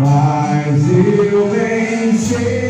Mas eu venci.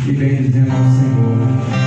e bendizendo ao Senhor.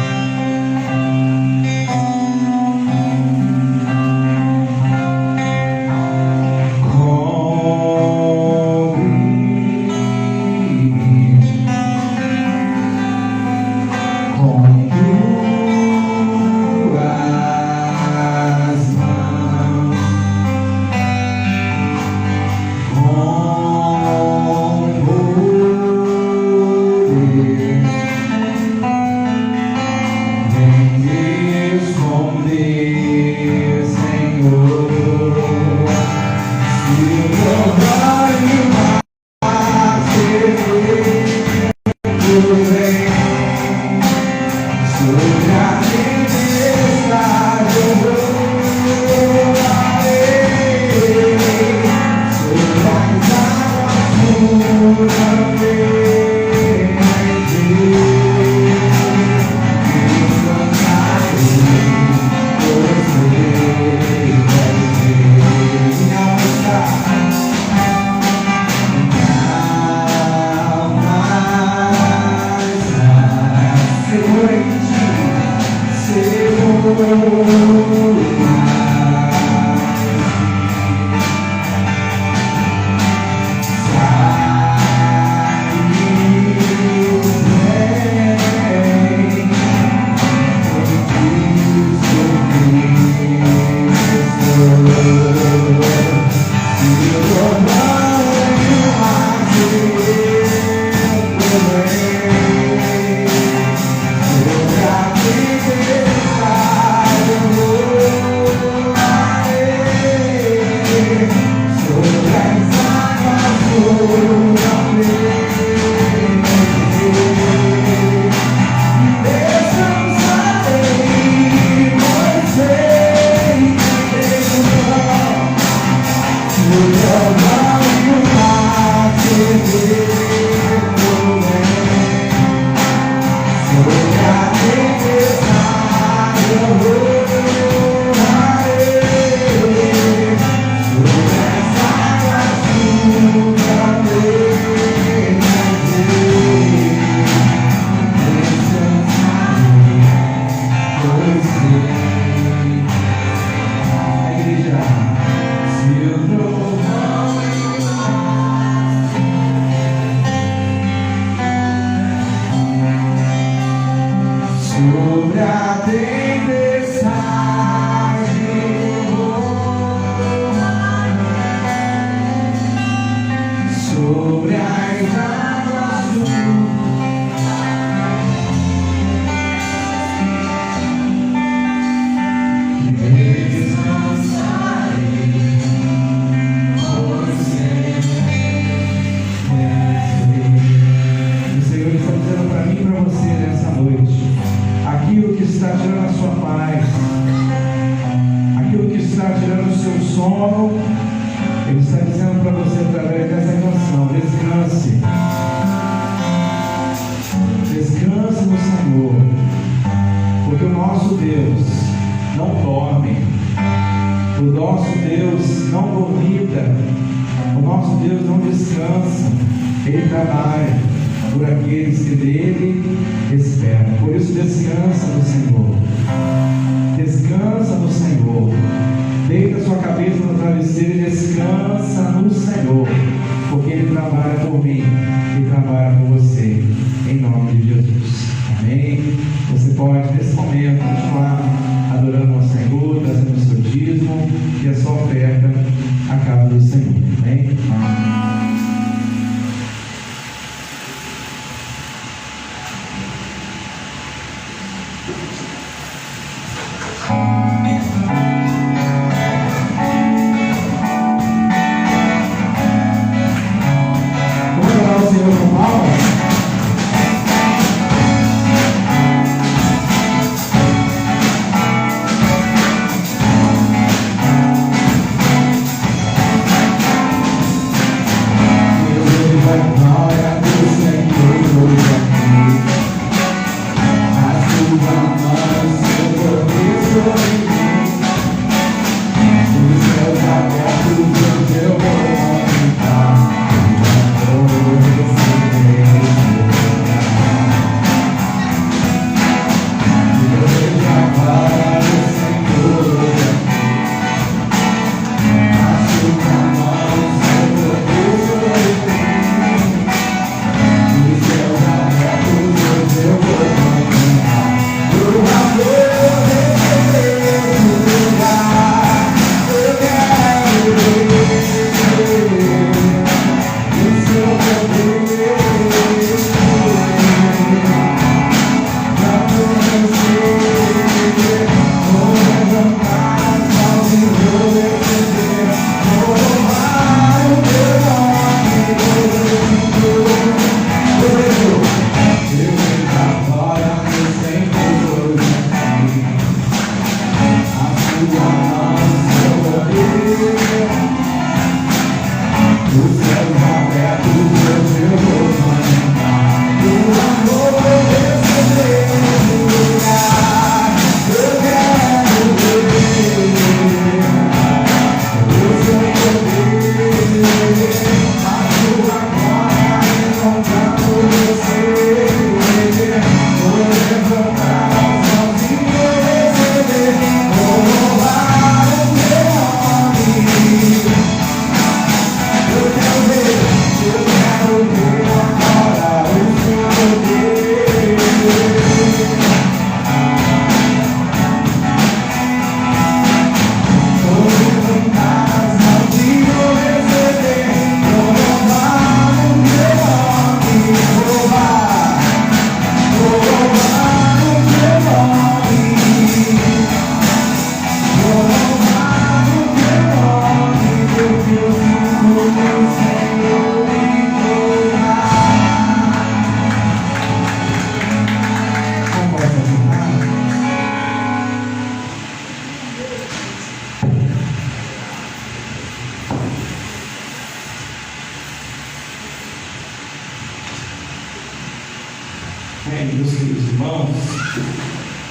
Amém, meus queridos irmãos,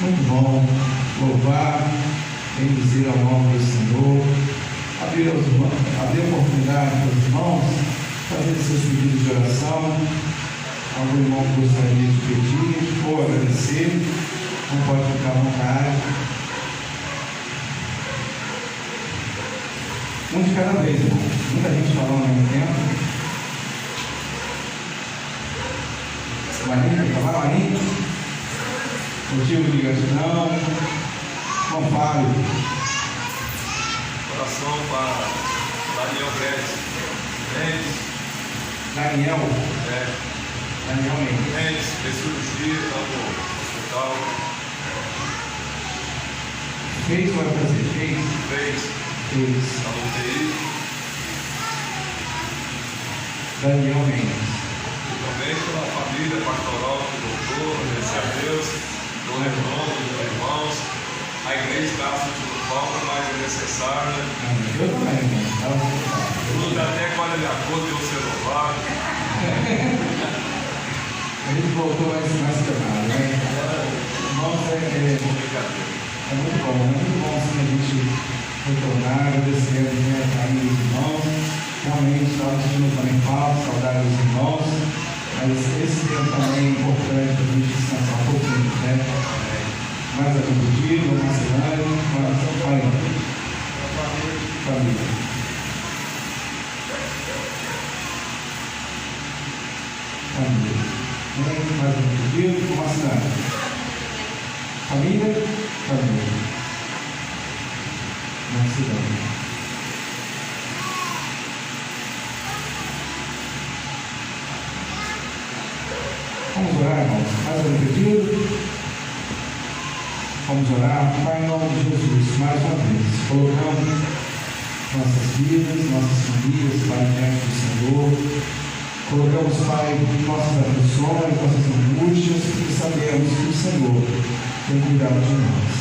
muito bom louvar, bendizer ao nome do Senhor, abrir a oportunidade para os irmãos fazer seus pedidos de oração. Algum irmão que gostaria de pedir ou agradecer, não pode ficar à vontade. Um de cada vez, irmão. Muita gente falando ao mesmo tempo. Marinho, quer falar, Marinho? Motivo de gratidão. Não fale. Oração para Daniel Mendes. Daniel Mendes. Mendes, fez cirurgia, está no hospital. Fez ou vai fazer? Fez. Está no UTI. Daniel Mendes. Também pela família pastoral que voltou, agradecer a Deus, do retorno dos irmãos. A igreja está sentindo falta, mas é necessário, né? Eu também, irmão. Tudo até quando ele acorda, deu ser louvado. A gente voltou mais quebrado, né? Irmãos, é muito bom sim a gente retornar, agradecer a carinho dos irmãos. Realmente estava sentindo também falta, saudade dos irmãos, mas esse tempo também é importante para a gente descansar um pouquinho, né? Mais algum dia, uma semana, coração pai, família. Mais algum pedido, uma cidade. Família. Uma cidade. Vamos orar, irmãos. Mais um pedido? Vamos orar. Pai, em nome de Jesus, mais uma vez, colocamos nossas vidas, nossas famílias, Pai, diante do Senhor. Colocamos, Pai, nossas aflições, nossas angústias, porque sabemos que o Senhor tem cuidado de nós.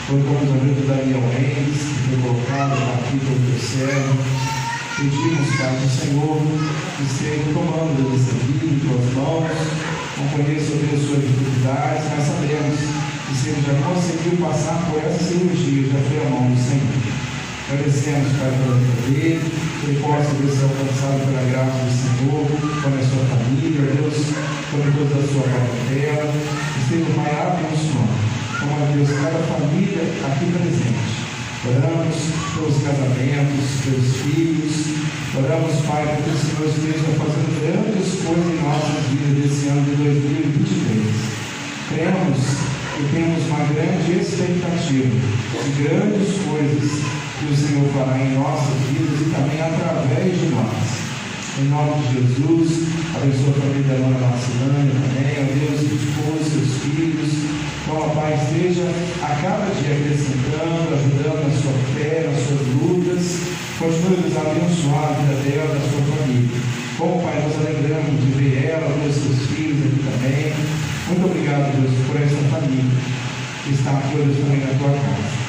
Colocamos a vida do Daniel Mendes, que foi colocado aqui pelo teu servo. Pedimos, Pai, que o Senhor esteja tomando dessa vida em tuas mãos. Não conheço as suas dificuldades, mas sabemos que se ele já conseguiu passar por essa cirurgia, já foi a mão do Senhor. Agradecemos, Pai, pela vida dele, que ele possa ser alcançado pela graça do Senhor, com a sua família, Deus, com toda a sua parentela, esteja, Pai, abençoando, como a Deus, cada família aqui presente. Oramos pelos casamentos, pelos filhos, oramos, Pai, para que o Senhor esteja fazendo grandes coisas em nossas vidas desse ano de 2023. Cremos e temos uma grande expectativa de grandes coisas que o Senhor fará em nossas vidas e também através de nós. Em nome de Jesus, abençoa a família da Ana Marcelânia também, ó Deus, o esposo, seus filhos. Então, ó Pai, esteja a cada dia acrescentando, ajudando na sua fé, nas suas lutas. Continue nos abençoar a vida dela, da sua família. Bom, Pai, nós alegramos de ver ela, ver seus filhos aqui também. Muito obrigado, Deus, por essa família que está aqui hoje também na tua casa.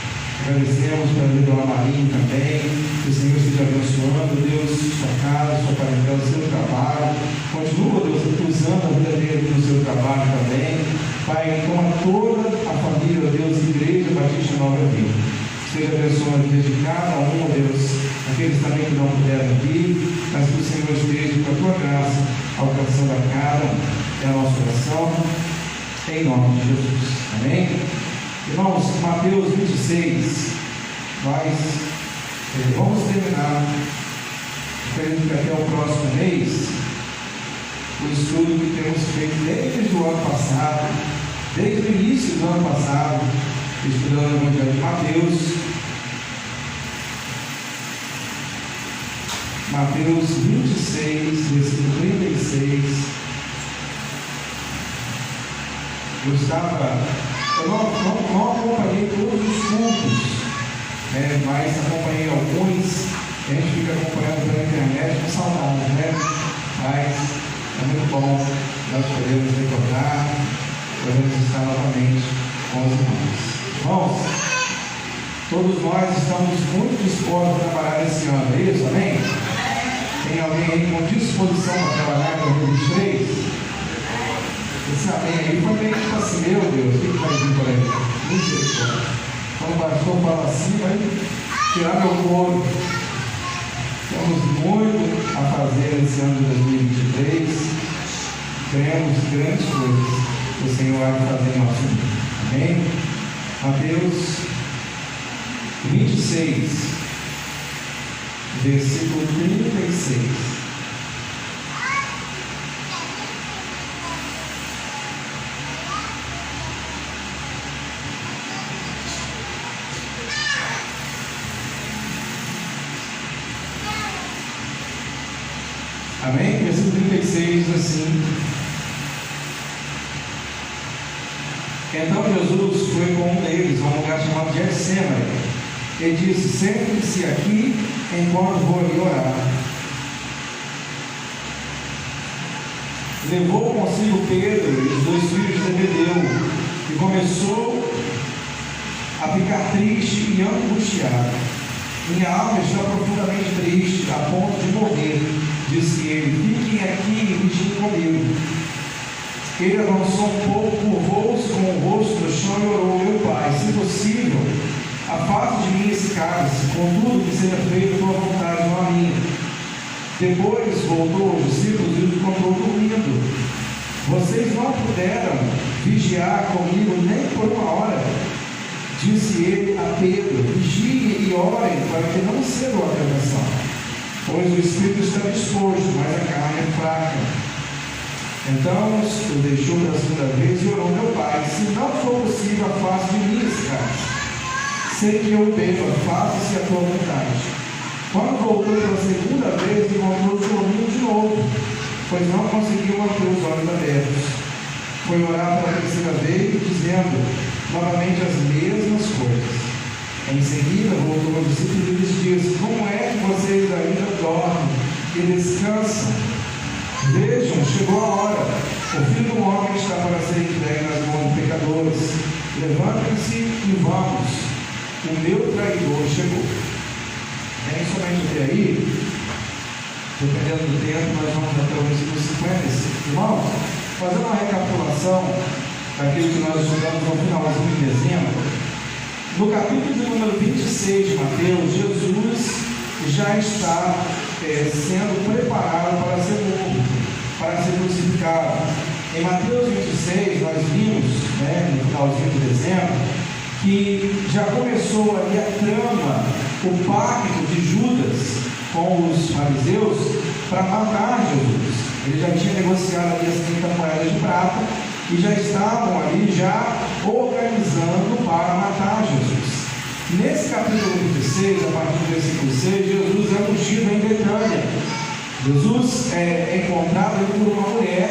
Agradecemos pela vida do Amarim também, que o Senhor esteja abençoando, Deus, sua casa, sua parentela, seu trabalho. Continua, Deus, usando a vida dele no seu trabalho também. Pai, toma toda a família, Deus, Igreja Batista Nova Vida. Seja abençoando a vida de cada um, Deus, aqueles também que não puderam vir, mas que o Senhor esteja com a tua graça, alcançando a cada um. É a nossa oração, em nome de Jesus. Amém? Irmãos, Mateus 26, nós vamos terminar, acredito que até o próximo mês, o estudo que temos feito desde o ano passado, desde o início do ano passado, estudando o Evangelho de Mateus. Mateus 26, versículo 36. Eu não acompanhei todos os cultos, mas acompanhei alguns. A gente fica acompanhando pela internet com saudade, né? Mas é muito bom nós podemos recordar, podemos estar novamente com os irmãos. Irmãos, todos nós estamos muito dispostos a trabalhar esse ano, é isso? Amém? Tem alguém aí com disposição para trabalhar em 2023? Esse amém aí foi meio tipo assim, meu Deus, o que vai vir por aí? Misericórdia. Quando o pastor fala assim, vai tirar meu couro. Temos muito a fazer esse ano de 2023. Cremos grandes coisas que o Senhor vai fazer em nosso mundo. Amém? Mateus 26, versículo 36. Amém? Versículo 36 diz assim: Então Jesus foi com um deles a um lugar chamado Getsêmani e disse: Sente-se aqui enquanto vou ali orar. Levou consigo Pedro e os 2 filhos de Zebedeu e começou a ficar triste e angustiado. Minha alma está profundamente triste, a ponto de morrer, disse ele. Fiquem aqui e vigiem comigo. Ele avançou um pouco, curvou-se com o rosto no chão e orou: Meu Pai, se possível, afaste de mim esse cálice, contudo que seja feito tua vontade, não a minha. Depois voltou aos discípulos e os encontrou dormindo. Vocês não puderam vigiar comigo nem por uma hora. Disse ele a Pedro: Vigiem e orem para que não cedam à tentação, pois o espírito está disposto, mas a carne é fraca. Então o deixou pela segunda vez e orou: Meu Pai, se não for possível, afaste de mim esse cálice. Sei que eu beba, faça-se a tua vontade. Quando voltou pela segunda vez, encontrou-os dormindo de novo, pois não conseguiu manter os olhos abertos. Foi orar pela terceira vez, dizendo novamente as mesmas coisas. Em seguida, voltou aos discípulos e lhes disse: Como é que vocês ainda dormem e descansam? Vejam, chegou a hora. O Filho do Homem está para ser entregue nas mãos de pecadores. Levantem-se e vamos. O meu traidor chegou. Nem somente até aí, dependendo do tempo, nós vamos até o versículo 55. Irmãos, fazendo uma recapitulação daquilo que nós estudamos no finalzinho de dezembro, no capítulo de número 26 de Mateus, Jesus já está sendo preparado para ser morto, para ser crucificado. Em Mateus 26, nós vimos, no finalzinho de dezembro, que já começou ali a trama, o pacto de Judas com os fariseus para matar Jesus. Ele já tinha negociado ali as 30 moedas de prata e já estavam ali organizando para matar Jesus. Nesse capítulo 26, a partir do versículo 6, Jesus é ungido em Betânia. Jesus é encontrado por uma mulher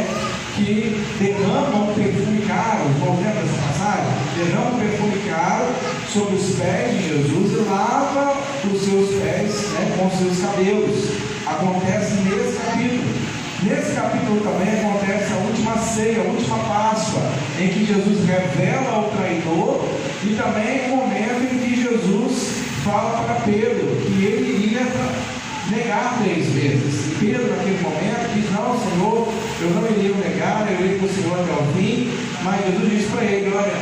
que derrama um perfume caro. Vamos lembrar dessa passagem? Derrama um perfume caro sobre os pés de Jesus e lava os seus pés com os seus cabelos. Acontece nesse capítulo. Nesse capítulo também acontece a última ceia, a última Páscoa, em que Jesus revela ao traidor, e também o momento em que Jesus fala para Pedro que ele iria negar 3 vezes. E Pedro, naquele momento, diz: não, Senhor, eu não iria negar, eu irei com o Senhor até o fim. Mas Jesus diz para ele: olha,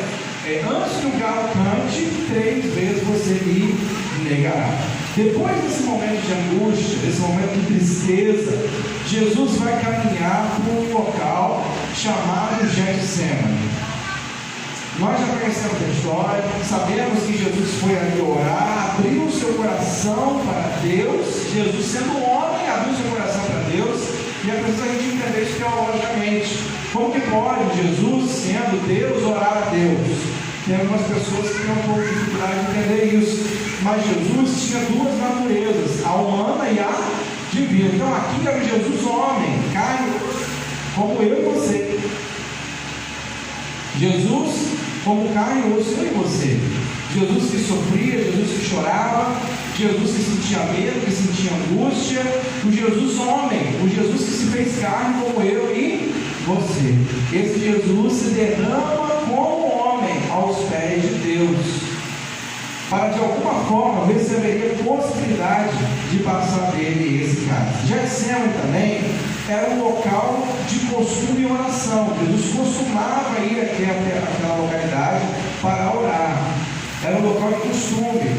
antes que o galo cante, 3 vezes você me negará. Depois desse momento de angústia, desse momento de tristeza, Jesus vai caminhar para um local chamado Getsemane. Nós já conhecemos a história, sabemos que Jesus foi ali orar, abriu o seu coração para Deus. Jesus, sendo homem, abriu o seu coração para Deus, e é preciso a gente entender isso teologicamente. Como que pode Jesus, sendo Deus, orar a Deus? Tem algumas pessoas que têm um pouco de dificuldade de entender isso, mas Jesus tinha 2 naturezas, a humana e a divina. Então aqui era o Jesus homem, carne, como eu e você. Jesus como carne e osso, eu e você. Jesus que sofria, Jesus que chorava, Jesus que sentia medo, que sentia angústia, o Jesus homem, o Jesus que se fez carne como eu e você. Esse Jesus se derrama como homem aos pés de Deus, para de alguma forma ver se haveria possibilidade de passar dele esse caso. Getsemane também era um local de costume e oração. Jesus costumava ir até aquela localidade para orar. Era um local de costume.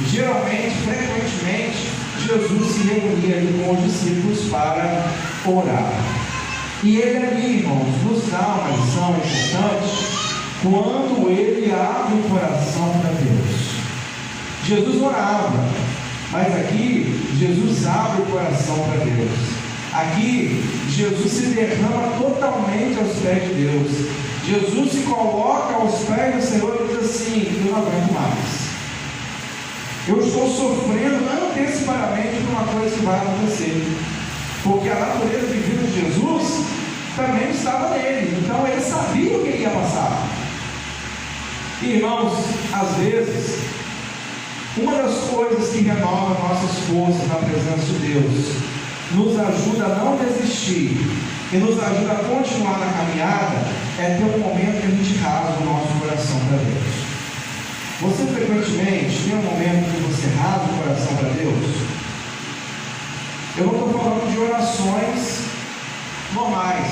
Geralmente, frequentemente, Jesus se reunia ali com os discípulos para orar. E ele ali, irmãos, nos dá uma lição importante quando ele abre o coração para Deus. Jesus orava, mas aqui Jesus abre o coração para Deus. Aqui Jesus se derrama totalmente aos pés de Deus. Jesus se coloca aos pés do Senhor e diz assim: eu não aguento mais. Eu estou sofrendo antecipadamente por uma coisa que vai acontecer. Porque a natureza divina de Jesus também estava nele. Então ele sabia o que ia passar. Irmãos, às vezes, uma das coisas que renova nossas forças na presença de Deus, nos ajuda a não desistir e nos ajuda a continuar na caminhada, é ter um momento que a gente rasga o nosso coração para Deus. Você frequentemente tem um momento que você rasga o coração para Deus? Eu não estou falando de orações normais.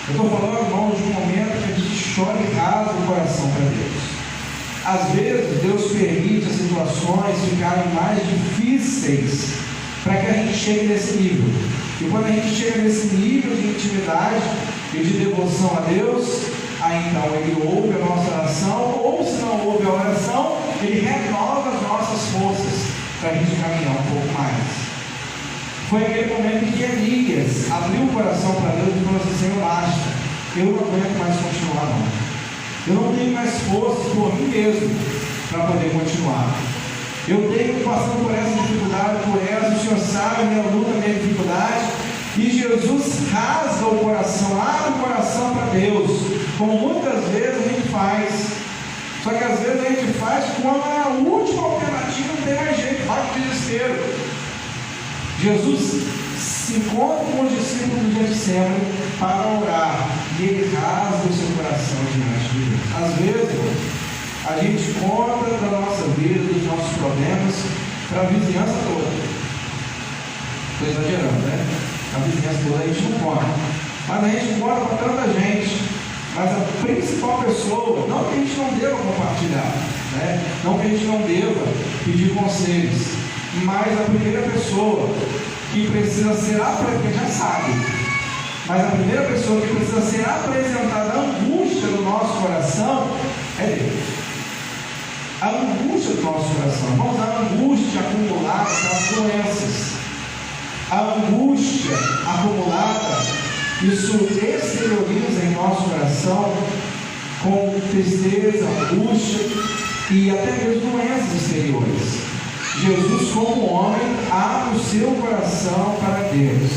Eu estou falando, irmãos, de um momento que a gente chora e rasga o coração para Deus. Às vezes, Deus permite as situações ficarem mais difíceis para que a gente chegue nesse nível. E quando a gente chega nesse nível de intimidade e de devoção a Deus, aí então Ele ouve a nossa oração, ou se não ouve a oração, Ele renova as nossas forças para a gente caminhar um pouco mais. Foi aquele momento em que Elias abriu o coração para Deus e falou assim: Senhor, basta, eu não aguento mais continuar não. Eu não tenho mais força por mim mesmo para poder continuar. Eu tenho passando por essa dificuldade, por essa, o Senhor sabe a minha luta, a minha dificuldade. E Jesus rasga o coração, abre o coração para Deus, como muitas vezes a gente faz. Só que às vezes a gente faz quando é a última alternativa, não tem mais jeito, vai para o desespero. Jesus se encontra com os discípulos de Getsemane para orar, e ele rasga o seu coração diante de Deus. Às vezes, a gente conta da nossa vida, dos nossos problemas, para a vizinhança toda. Estou exagerando, né? A vizinhança toda a gente não conta. Mas a gente conta para tanta gente. Mas a principal pessoa, não que a gente não deva compartilhar, né? Não que a gente não deva pedir conselhos, mas a primeira pessoa que precisa ser apresentada, já sabe, mas a primeira pessoa que precisa ser apresentada a angústia do nosso coração é Deus. A angústia do nosso coração, vamos dar a angústia acumulada das doenças, a angústia acumulada, isso exterioriza em nosso coração com tristeza, angústia e até mesmo doenças exteriores. Jesus, como homem, abre o seu coração para Deus,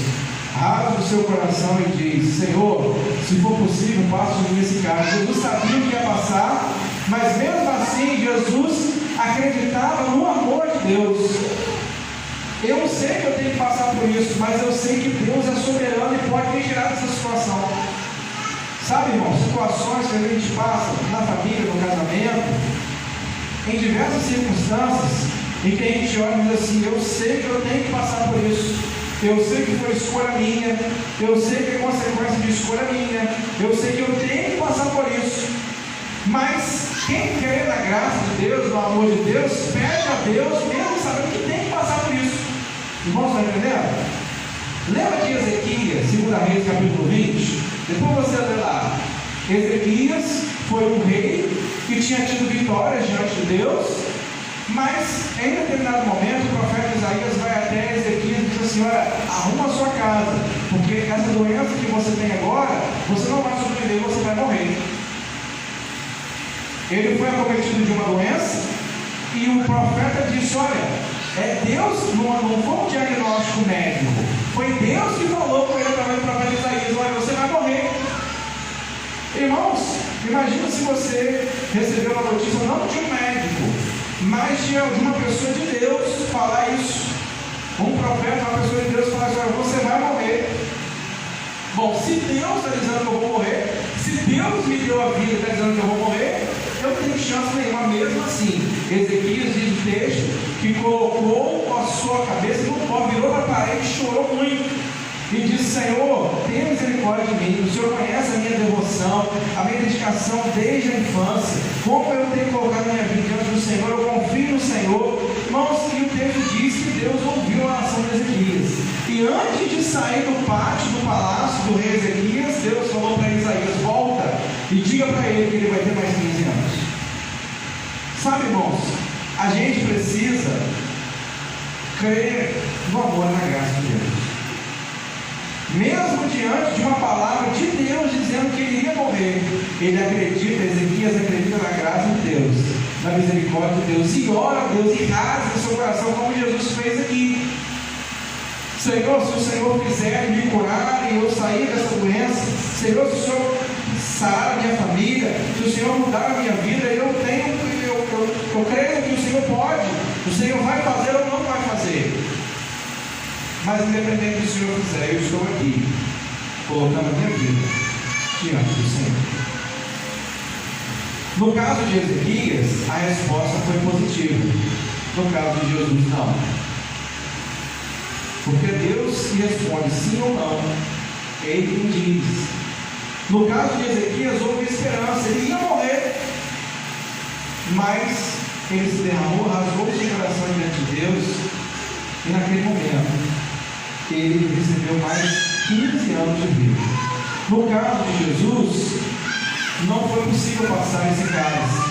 rasga o seu coração e diz: Senhor, se for possível, passa de mim esse caso. Jesus sabia que ia passar, mas mesmo assim Jesus acreditava no amor de Deus. Eu sei que eu tenho que passar por isso, mas eu sei que Deus é soberano e pode me tirar dessa situação. Sabe, irmão, situações que a gente passa na família, no casamento, em diversas circunstâncias, em que a gente olha e diz assim: eu sei que eu tenho que passar por isso, eu sei que foi escolha minha, eu sei que é consequência de escolha minha, eu sei que eu tenho que passar por isso. Mas quem crê na graça de Deus, no amor de Deus, pede a Deus mesmo sabendo que tem que passar por isso. Irmãos, estão entendendo? Lembra de Ezequias, 2 Reis capítulo 20? Depois você lê lá. Ezequias foi um rei que tinha tido vitórias diante de Deus, mas em determinado momento o profeta Isaías vai até Ezequias e diz assim: olha, arruma a sua casa, porque essa doença que você tem agora, você não vai sobreviver, você vai morrer. Ele foi acometido de uma doença e o profeta disse: olha, é Deus, não foi um diagnóstico médico, foi Deus que falou com ele através do profeta Isaías: olha, você vai morrer. Irmãos, imagina se você recebeu a notícia não de um médico, mas de uma pessoa de Deus falar isso. Um profeta, uma pessoa de Deus falar assim: olha, você vai morrer. Bom, se Deus está dizendo que eu vou morrer, se Deus me deu a vida e está dizendo que eu vou morrer, eu não tenho chance nenhuma mesmo assim. Ezequias diz o texto que colocou a sua cabeça no pó, virou para a parede e chorou muito. E disse: Senhor, tenha misericórdia de mim. O Senhor conhece a minha devoção, a minha dedicação desde a infância. Como eu tenho colocado a minha vida diante do Senhor, eu confio no Senhor. Irmãos, e o texto diz que Deus ouviu a oração de Ezequias. E antes de sair do pátio do palácio do rei Ezequias, Deus falou para Isaías: volta e diga para ele que ele vai ter mais 15 anos. Sabe, irmãos, a gente precisa crer no amor e na graça de Deus. Mesmo diante de uma palavra de Deus dizendo que ele iria morrer, ele acredita, Ezequias acredita na graça de Deus, na misericórdia de Deus, e ora a Deus e rasga o seu coração, como Jesus fez aqui. Senhor, se o Senhor quiser me curar e eu sair dessa doença, Senhor, se o Senhor sarar a minha família, se o Senhor mudar a minha vida, eu creio que o Senhor pode, o Senhor vai fazer ou não vai fazer. Mas independente do que o Senhor fizer, eu estou aqui, colocando a minha vida diante do Senhor. No caso de Ezequias, a resposta foi positiva. No caso de Jesus, não. Porque Deus responde sim ou não, Ele quem diz. No caso de Ezequias, houve esperança, ele ia morrer, mas ele se derramou, rasgou seu coração diante de Deus, e naquele momento ele recebeu mais 15 anos de vida. No caso de Jesus, não foi possível passar esse cálice,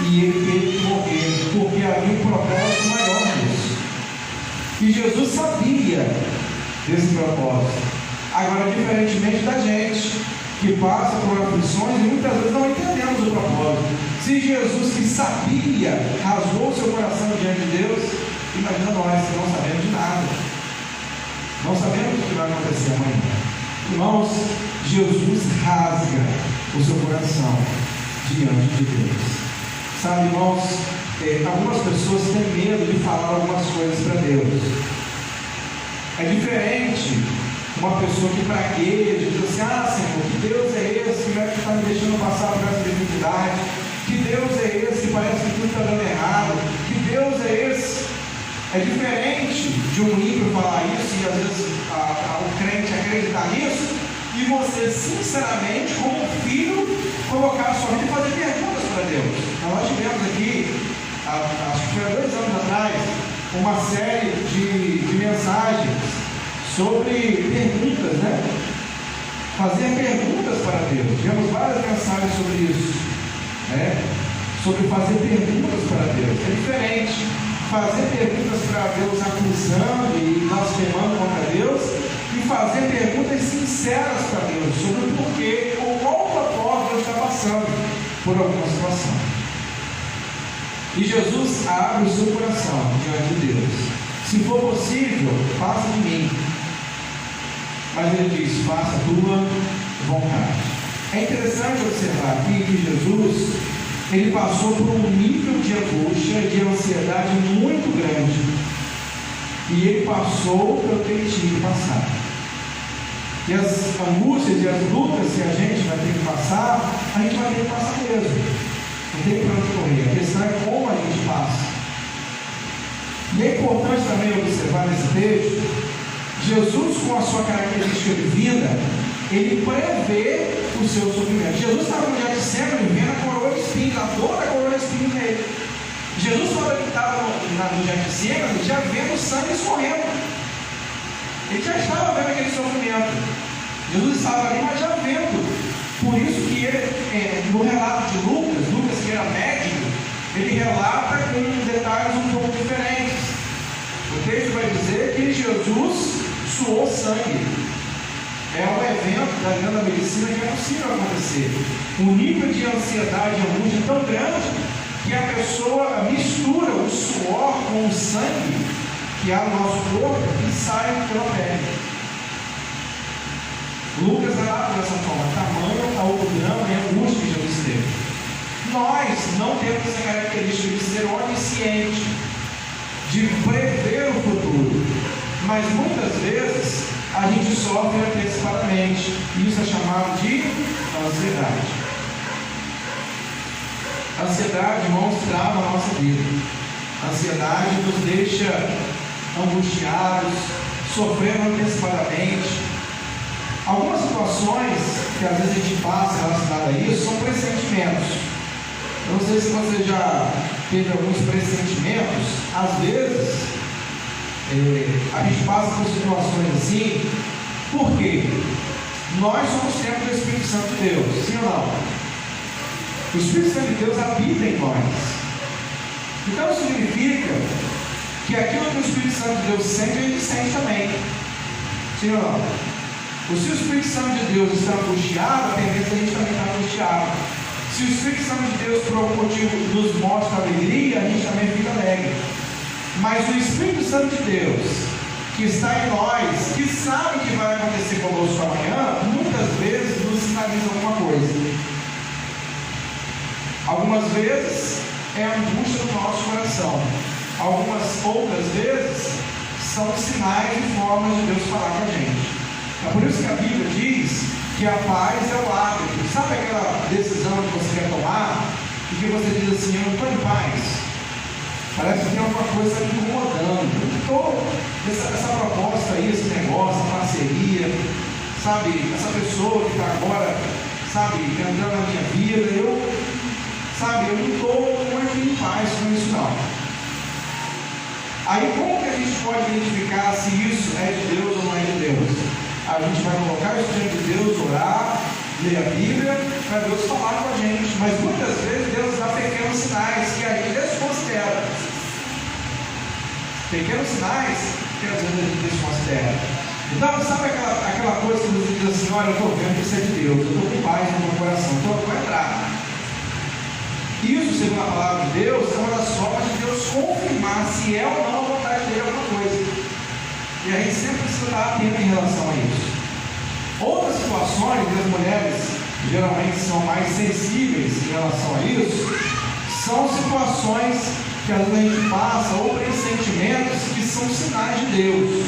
e ele teve que morrer, porque havia um propósito maior nisso. E Jesus sabia desse propósito. Agora, diferentemente da gente, que passa por aflições e muitas vezes não entendemos o propósito. Se Jesus, que sabia, rasgou seu coração diante de Deus, imagina nós que não sabemos de nada. Não sabemos o que vai acontecer amanhã. Irmãos, Jesus rasga o seu coração diante de Deus. Sabe, irmãos, algumas pessoas têm medo de falar algumas coisas para Deus. É diferente uma pessoa que pragueia, diz assim: ah, Senhor, que Deus é esse que está me deixando passar por essa dificuldade? Que Deus é esse que parece que tudo está dando errado? Que Deus é esse? É diferente de um ímpio falar isso e às vezes o crente acreditar nisso e você, sinceramente, como filho, colocar a sua vida e fazer perguntas para Deus. Nós tivemos aqui, acho que foi há 2 anos atrás, uma série de mensagens sobre perguntas, né? Fazer perguntas para Deus. Tivemos várias mensagens sobre isso, né? Sobre fazer perguntas para Deus. É diferente fazer perguntas para Deus acusando e blasfemando contra Deus e fazer perguntas sinceras para Deus sobre o porquê ou qual propósito Deus está passando por alguma situação. E Jesus abre o seu coração diante de Deus. Se for possível, passa de mim. Mas ele diz: faça a tua vontade. É interessante observar aqui que Jesus, ele passou por um nível de angústia e de ansiedade muito grande. E ele passou pelo que ele tinha que passar. E as angústias e as lutas que a gente vai ter que passar, a gente vai ter que passar mesmo. Não tem para onde correr. A questão é como a gente passa. E é importante também observar nesse texto, Jesus, com a sua característica divina, ele prevê o seu sofrimento. Jesus estava no Getsemane vendo a coroa de espinhos, a dor da coroa de espinhos nele. Jesus, quando ele estava no Getsemane, já vendo o sangue escorrendo. Ele já estava vendo aquele sofrimento. Jesus estava ali, mas já vendo. Por isso que ele, no relato de Lucas que era médico, ele relata com detalhes um pouco diferentes. O texto vai dizer que Jesus suou sangue. É um evento da grande medicina que é possível acontecer. O nível de ansiedade e angústia é tão grande que a pessoa mistura o suor com o sangue que há no nosso corpo e sai pela pele. Lucas relata dessa forma, tamanho ao drama e angústia que Jesus teve. Nós não temos essa característica de ser onisciente, de prever o futuro, mas muitas vezes a gente sofre antecipadamente, e isso é chamado de ansiedade. Ansiedade, irmãos, trava a nossa vida. Ansiedade nos deixa angustiados, sofrendo antecipadamente. Algumas situações que às vezes a gente passa relacionadas a isso são pressentimentos. Eu não sei se você já teve alguns pressentimentos. Às vezes a gente passa por situações assim, porque nós somos templo do Espírito Santo de Deus, sim ou não? O Espírito Santo de Deus habita em nós. Então isso significa que aquilo que o Espírito Santo de Deus sente, a gente sente também, sim ou não? Se o Espírito Santo de Deus está angustiado, a tendência é a gente também está angustiado. Se o Espírito Santo de Deus, por algum motivo, nos mostra alegria, a gente também fica alegre. Mas o Espírito Santo de Deus, que está em nós, que sabe o que vai acontecer conosco amanhã, muitas vezes nos sinaliza alguma coisa. Algumas vezes é a angústia do nosso coração. Algumas outras vezes são sinais e formas de Deus falar com a gente. É por isso que a Bíblia diz que a paz é o hábito. Sabe aquela decisão que você quer tomar e que você diz assim, eu não estou em paz? Parece que tem alguma coisa me incomodando. Eu não estou. Essa proposta aí, esse negócio, a parceria, sabe? Essa pessoa que está agora, sabe, entrando na minha vida, eu não estou muito em paz com isso não. Aí como que a gente pode identificar se isso é de Deus ou não é de Deus? A gente vai colocar isso diante de Deus, orar, ler a Bíblia, para Deus falar com a gente. Mas muitas vezes Deus dá pequenos sinais que a gente desconsidera. Pequenos sinais que às vezes a gente desconsidera. Então, sabe aquela coisa que você diz assim, olha, eu estou vendo que isso é de Deus, eu estou com paz no meu coração, então eu vou entrar. Isso, segundo a palavra de Deus, é uma das formas de Deus confirmar se é ou não a vontade dele alguma coisa. E a gente sempre precisa estar atento em relação a isso. Outras situações que as mulheres geralmente são mais sensíveis em relação a isso, são situações que às vezes a gente passa, ou pressentimentos que são sinais de Deus.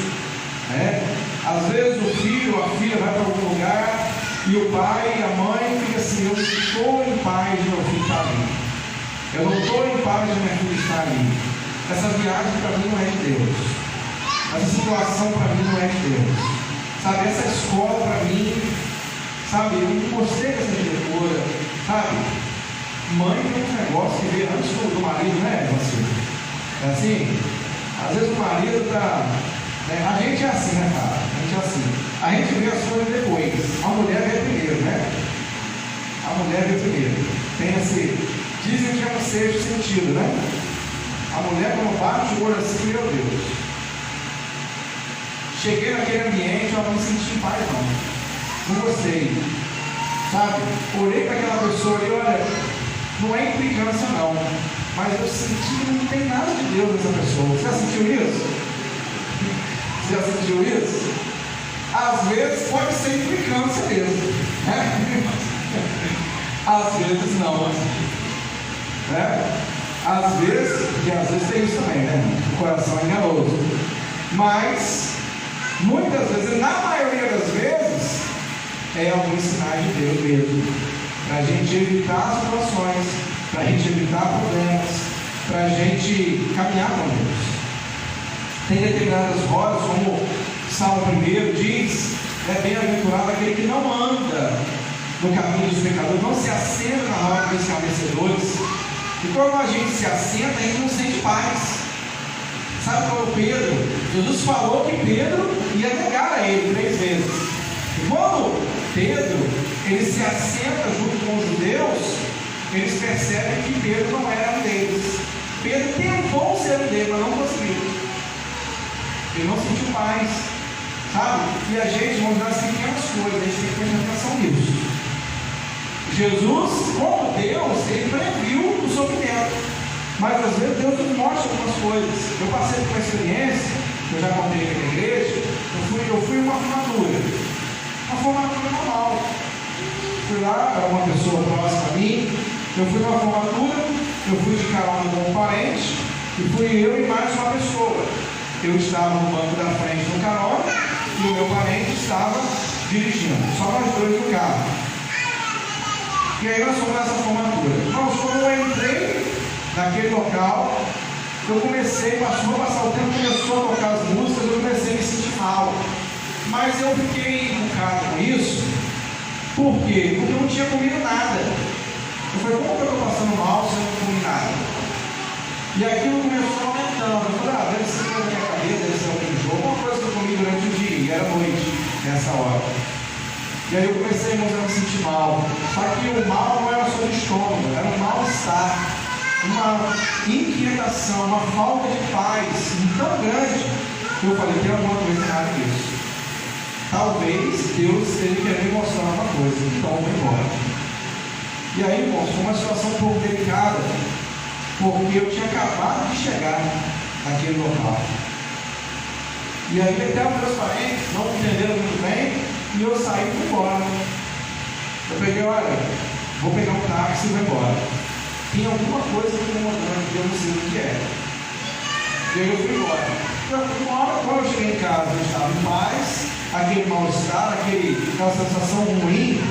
Às vezes o filho ou a filha vai para algum lugar e o pai e a mãe ficam assim, eu não estou em paz de meu filho estar ali. Eu não estou em paz de minha filha estar ali. Essa viagem para mim não é de Deus. Essa situação para mim não é de Deus. Sabe, essa escola para mim, sabe, eu não gostei dessa diretora, sabe? Mãe tem um negócio que vê antes do marido, né, você? É assim? Às vezes o marido está... a gente é assim, né, cara? A gente é assim. A gente vê as coisas depois. A mulher vê primeiro, né? A mulher vê primeiro. Tem assim... Dizem que é um sexto sentido, né? A mulher quando bate o olho assim, meu Deus. Cheguei naquele ambiente, eu não me senti em paz, não gostei, sabe? Olhei para aquela pessoa e olha, não é implicância não, mas eu senti que não tem nada de Deus nessa pessoa. Você já sentiu isso? Você já sentiu isso? Às vezes pode ser implicância mesmo, né? Às vezes não, né? Às vezes, porque às vezes tem isso também, né? O coração é enganoso, mas muitas vezes, na maioria das vezes, é alguns sinais de Deus mesmo, para a gente evitar situações, para a gente evitar problemas, para a gente caminhar com Deus. Tem determinadas rodas, como Salmo 1 diz, bem-aventurado aquele que não anda no caminho dos pecadores, não se assenta na roda dos escarnecedores. E quando a gente se assenta, a gente não sente paz. Sabe qual é o Pedro? Jesus falou que Pedro ia negar a ele 3 vezes. E quando Pedro ele se assenta junto com os judeus, eles percebem que Pedro não era um deles. Pedro tentou ser um deles, mas não conseguiu. Ele não sentiu paz, sabe? E a gente, vamos dar as pequenas coisas, a gente tem que prestar atenção nisso. Jesus, como Deus, ele previu o sofrimento. Mas às vezes Deus nos mostra algumas coisas. Eu passei por uma experiência, que eu já contei aqui na igreja, eu fui uma formatura normal. Fui lá, era uma pessoa próxima a mim, eu fui numa formatura, eu fui de carona com um parente, e fui eu e mais uma pessoa. Eu estava no banco da frente do carona, e o meu parente estava dirigindo, só nós 2 no carro. E aí nós fomos nessa formatura. Mas quando eu entrei naquele local, eu comecei, passou a passar o tempo, começou a tocar as músicas, eu comecei a me sentir mal. Mas eu fiquei encucado com isso. Por quê? Porque eu não tinha comido nada. Eu falei, como que eu estou passando mal se eu não comi nada? E aquilo começou aumentando. Eu falei, deve ser coisa da minha cabeça, deve ser algum jogo, alguma coisa que eu comi durante o dia, e era noite, nessa hora. E aí eu comecei a me sentir mal. Só que o mal não era só do estômago, era um mal-estar, uma inquietação, uma falta de paz tão grande, que eu falei, tem alguma coisa errada nisso. Talvez Deus esteja querendo mostrar uma coisa, então eu vou embora. E aí, irmãos, foi uma situação um pouco delicada, porque eu tinha acabado de chegar naquele local. E aí até os meus parentes não entenderam muito bem, e eu saí e fui embora. Eu peguei, olha, vou pegar um táxi e vou embora. Tem alguma coisa me incomodando que eu não sei o que é. E aí eu fui embora. Quando eu cheguei em casa, eu estava em paz, aquele mal-estar, aquela sensação ruim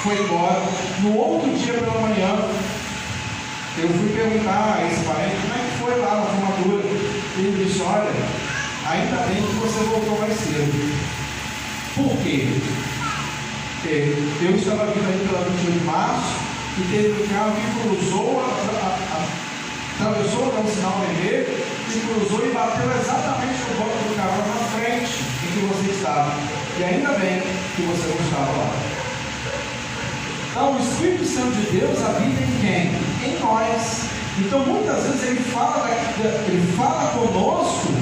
foi embora. No outro dia pela manhã, eu fui perguntar a esse parente como é que foi lá na formatura. Ele disse, olha, ainda bem que você voltou mais cedo. Por quê? Eu estava vindo aí pela 21 de março e teve um carro que cruzou, atravessou o sinal vermelho e cruzou e bateu exatamente no banco do carro na frente em que você estava. E ainda bem que você não estava lá. Então, o Espírito Santo de Deus habita em quem? Em nós. Então, muitas vezes ele fala conosco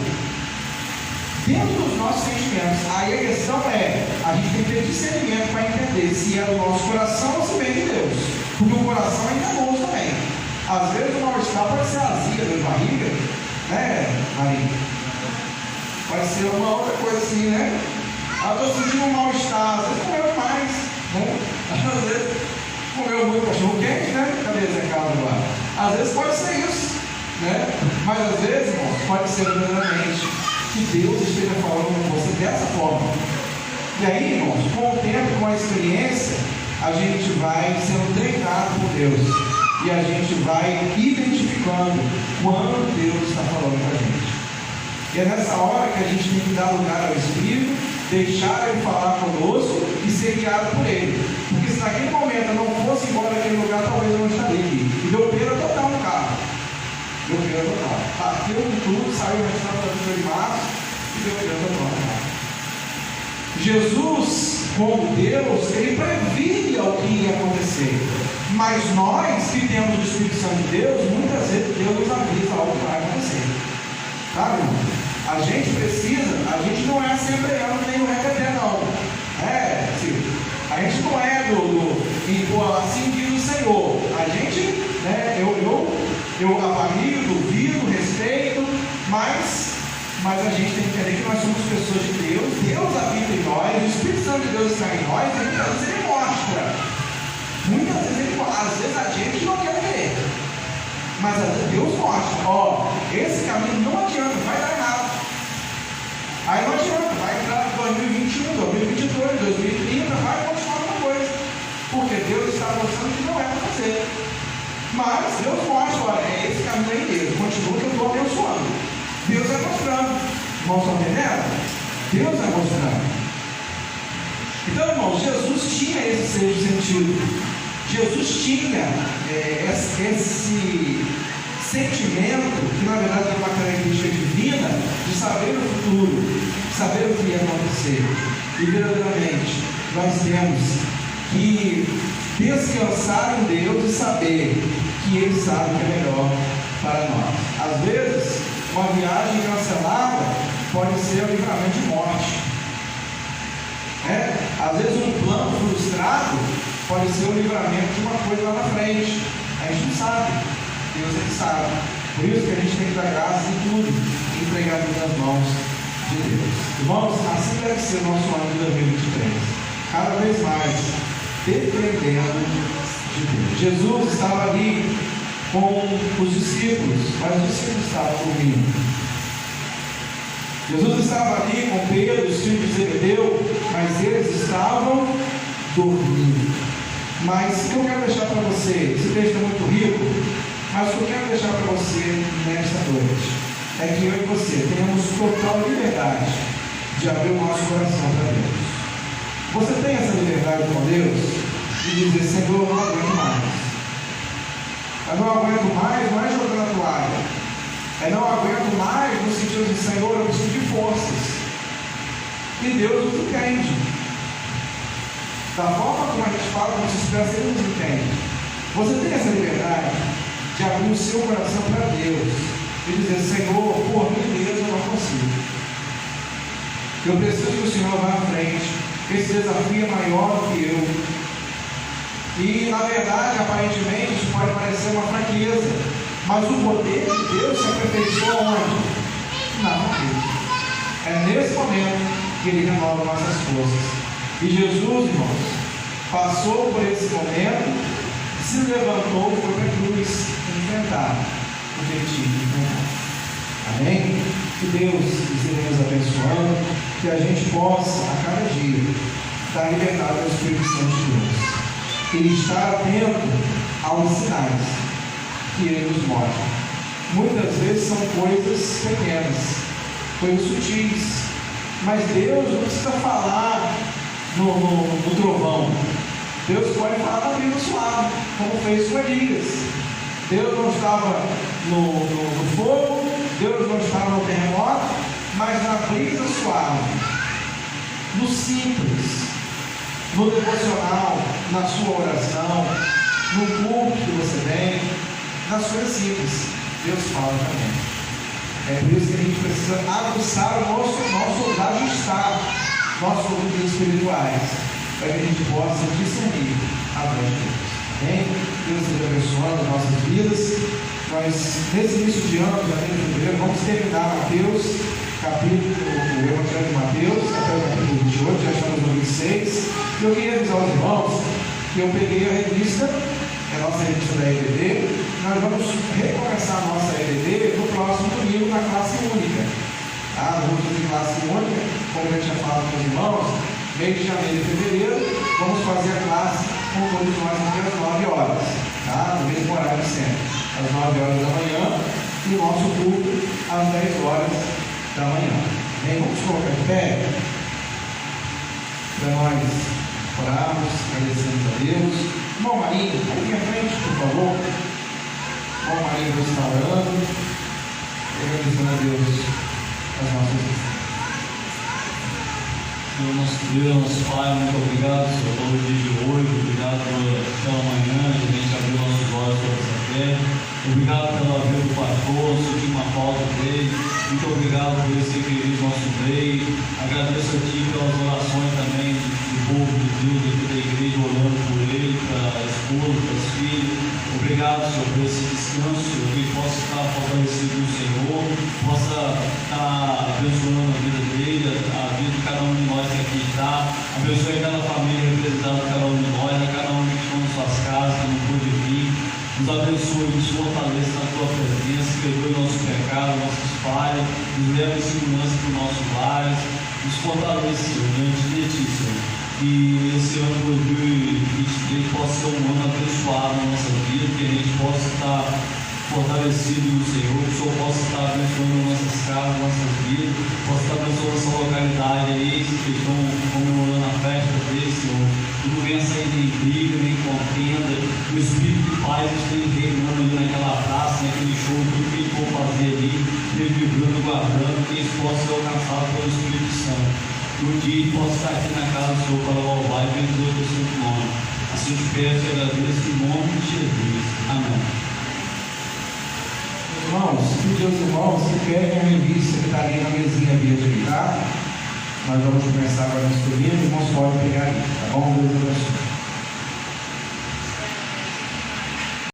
dentro dos nossos sentimentos. Aí a questão é, a gente tem que ter discernimento para entender se é do nosso coração ou se vem de Deus. Porque o coração é enganoso também. Às vezes o mal-estar pode ser azia, dor de barriga, né, Maria? Pode ser uma outra coisa assim, né? Estou sentindo um mal-estar, às vezes comeu demais, né? Às vezes comeu muito cachorro quente, né? Cadê Zé Carlos lá? Às vezes pode ser isso, né? Mas às vezes, irmão, pode ser verdadeiramente que Deus esteja falando com você dessa forma. E aí, irmãos, com o tempo, com a experiência, a gente vai sendo treinado por Deus. E a gente vai identificando quando Deus está falando com a gente. E é nessa hora que a gente tem que dar lugar ao Espírito, deixar Ele falar conosco e ser guiado por Ele. Porque se naquele momento eu não fosse embora daquele lugar, talvez eu não estaria aqui. E deu perda total no carro. Deu perda total. Bateu com tudo, saiu o restante da 21 de março e deu perda total no carro. Jesus, como Deus, Ele previa o que ia acontecer. Mas nós, que temos o Espírito Santo de Deus, muitas vezes Deus nos avisa algo que vai acontecer. Sabe, irmão? A gente precisa, a gente não é assembleano nem o requeté, não. A gente não é assim diz o Senhor. A gente, né, eu avalio, duvido, respeito, mas a gente tem que entender que nós somos pessoas de Deus, Deus habita em nós, o Espírito Santo de Deus está em nós, e muitas vezes Ele mostra. Muitas vezes Ele mostra, às vezes a gente não quer ver, mas às vezes Deus mostra, esse caminho não adianta, vai dar errado. Aí não adianta, vai entrar 2021, 2022, 2030, vai continuar uma coisa, porque Deus está mostrando que não é para fazer. Mas Deus mostra, olha, é esse caminho aí mesmo, continua que eu estou abençoando. Deus vai mostrando. Irmãos, estão entendendo? Deus vai mostrando. Então, irmãos, Jesus tinha esse sexto sentido. Jesus tinha esse sentimento, que na verdade é uma característica divina, de saber o futuro, saber o que ia acontecer. E verdadeiramente, nós temos que descansar em Deus e saber que Ele sabe o que é melhor para nós. Às vezes, uma viagem cancelada pode ser o livramento de morte. Às vezes, um plano frustrado pode ser o livramento de uma coisa lá na frente. A gente não sabe. Deus é que sabe. Por isso que a gente tem que dar graças em tudo e entregar nas mãos de Deus. Irmãos, assim deve ser o nosso ano de 2023. Cada vez mais dependendo de Deus. Jesus estava ali com os discípulos, mas os discípulos estavam dormindo. Jesus estava ali com Pedro, os filhos de Zebedeu, mas eles estavam dormindo. Mas o que eu quero deixar para você, esse texto é muito rico, mas o que eu quero deixar para você nesta noite é que eu e você tenhamos total liberdade de abrir o nosso coração para Deus. Você tem essa liberdade com Deus de dizer: Senhor, eu não aguento mais. Eu não aguento mais, não é jogando a toalha. Eu não aguento mais no sentido de: Senhor, eu preciso de forças. E Deus nos entende. Da forma como a gente fala, como se expressa, Ele nos entende. Você tem essa liberdade de abrir o seu coração para Deus e dizer: Senhor, por mim mesmo eu não consigo. Eu preciso que o Senhor vá à frente. Esse desafio é maior do que eu. E na verdade, aparentemente, isso pode parecer uma fraqueza, mas o poder de Deus se aperfeiçoa onde? Na fraqueza. É nesse momento que Ele renova nossas forças. E Jesus, irmãos, passou por esse momento, se levantou, foi para a cruz enfrentar o que Ele tinha que enfrentar. Amém? Que Deus esteja nos abençoando, que a gente possa, a cada dia, dar liberdade ao Espírito Santo de Deus e estar atento aos sinais que Ele nos mostra. Muitas vezes são coisas pequenas, coisas sutis, mas Deus não precisa falar no trovão. Deus pode falar na brisa suave, como fez com Elias. Deus não estava no fogo, Deus não estava no terremoto, mas na brisa suave, no simples, no devocional, na sua oração, no culto que você vem, nas coisas simples, Deus fala também. É por isso que a gente precisa aguçar o nosso ajustar nossos ouvidos espirituais, para que a gente possa discernir a voz de Deus. Amém? Deus seja abençoando as nossas vidas. Nós, nesse início de ano, janeiro e fevereiro, vamos terminar Mateus, o Evangelho de Mateus, até o capítulo 28, já estamos no 26. E eu queria avisar os irmãos que eu peguei a revista, a nossa revista da EBD. Nós vamos recomeçar a nossa EBD no próximo domingo, na classe única. Nós vamos fazer classe única, como eu já falado com os irmãos, mês de janeiro e fevereiro, vamos fazer a classe com todos nós até às 9 horas, no mesmo horário sempre, às 9 horas da manhã, e o nosso culto às 10 horas da manhã. Bem, vamos colocar de pé para nós orarmos, agradecemos a Deus. Irmão Marinho, aqui à frente, por favor. Irmão Marinho, você está orando, agradecendo a Deus as nossas vidas. Senhor nosso Deus, nosso Pai, muito obrigado, Senhor, pelo dia de hoje, obrigado pela manhã, que a gente abriu nossos olhos sobre essa terra, obrigado pela vida do pastor, senti uma falta dele, muito obrigado por esse querido nosso rei, agradeço a Ti pelas orações também do povo de Deus aqui da igreja, orando por ele, para a esposa, para os filhos, obrigado, Senhor, por esse descanso, Senhor, que ele possa estar fortalecido no Senhor, possa estar abençoando a vida dele, a vida de cada um de nós que aqui está, abençoe cada família representada por cada um de nós, a cada um que estão em suas casas, que não pôde vir, nos abençoe, nos fortaleça na Tua presença, perdoe nosso pecado, nossas falhas, nos leve em segurança para os nossos lares, nos fortaleça, Senhor, diante de Ti, Senhor. Que esse ano 2023 possa ser um ano abençoado na nossa vida, que a gente possa estar fortalecidos no Senhor, que o Senhor possa estar abençoando nossas casas, nossas vidas, possa estar abençoando essa localidade aí, que estão comemorando a festa dele, Senhor. Que não venha sair nem briga, nem contenda, o Espírito de paz esteja reinando ali naquela praça, naquele show, tudo que ele for fazer ali, ele vivendo, guardando, que isso possa ser alcançado pelo Espírito Santo. Que um dia ele possa estar aqui na casa do Senhor para louvar e bendizer o seu nome. Assim te peço e agradeço em nome de Jesus. Amém. Irmãos, se pedir aos irmãos, se peguem a revista que está ali na mesinha verde, tá? Nós vamos começar agora nesse domingo, os irmãos podem pegar aí, tá bom? Deus abençoe.